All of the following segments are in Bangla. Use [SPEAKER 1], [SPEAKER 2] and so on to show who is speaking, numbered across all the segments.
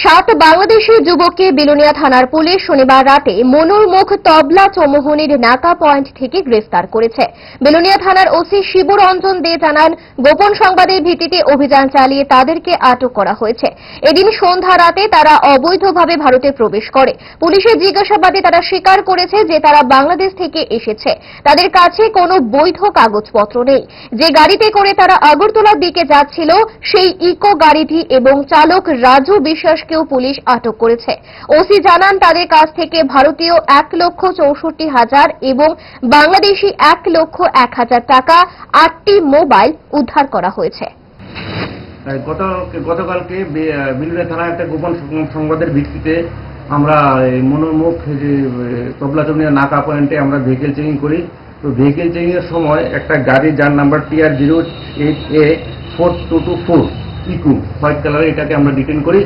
[SPEAKER 1] সাত বাংলাদেশি যুবককে বিলোনিয়া থানার পুলিশ শনিবার রাতে মনুরমুখ তবলা চৌমুহনীর নাকা পয়েন্ট থেকে গ্রেফতার করেছে। বিলোনিয়া থানার ওসি শিবরঞ্জন দে জানান, গোপন সংবাদের ভিত্তিতে অভিযান চালিয়ে তাদেরকে আটক করা হয়েছে। এদিন সন্ধ্যা রাতে তারা অবৈধভাবে ভারতে প্রবেশ করে। পুলিশের জিজ্ঞাসাবাদে তারা স্বীকার করেছে যে তারা বাংলাদেশ থেকে এসেছে। তাদের কাছে কোনো বৈধ কাগজপত্র নেই। যে গাড়িতে করে তারা আগরতলার দিকে যাচ্ছিল সেই ইকো গাড়িটি এবং চালক রাজু বিশ্বাস কেও পুলিশ আটক করেছে। ওসি জানান, তাদের কাছ থেকে ভারতীয় 1,64,000 এবং বাংলাদেশি 1,01,000 টাকা, 8টি মোবাইল উদ্ধার করা হয়েছে।
[SPEAKER 2] গতকালকে বিলোনিয়া থানায় একটা গোপন সংবাদের ভিত্তিতে আমরা মনোরমুখ যে তবলা চৌমুহনী নাকা পয়েন্টে আমরা ভেহিকেল চেকিং করি। তো ভেহিকেল চেকিং এর সময় একটা গাড়ি যার নাম্বার TR08A4224 ইকো হোয়াইট কালারের, এটাকে আমরা ডিটেন করি,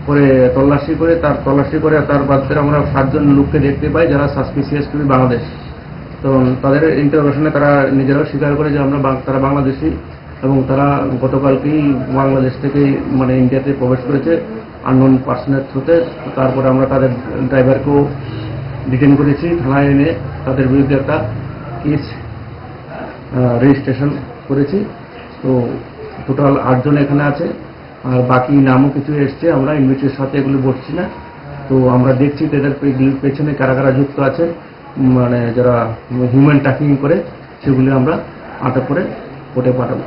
[SPEAKER 2] করে তল্লাশি করে তার বাদে আমরা 7 জন লোককে দেখতে পাই যারা সাসপিসিয়াস টু বাংলাদেশ। তো তাদের ইন্টারোগেশনে তারা নিজেরাও স্বীকার করে যে তারা বাংলাদেশি এবং তারা গতকালকেই বাংলাদেশ থেকে ইন্ডিয়াতে প্রবেশ করেছে আননোন পার্সনের থ্রুতে। তারপরে আমরা তাদের ড্রাইভারকেও ডিটেন করেছি, থানায় এনে তাদের বিরুদ্ধে একটা কেস রেজিস্ট্রেশন করেছি। তো টোটাল 8 জন এখানে আছে, আর বাকি নামও কিছু এসছে। আমরা ইনভেস্টিগেশনের সাথে এগুলো বসছি না। তো আমরা দেখছি তাদের পেছনে কারা কারা যুক্ত আছে, যারা হিউম্যান ট্রাফিকিং করে, সেগুলি আমরা আটক করে কোর্টে পাঠাবো।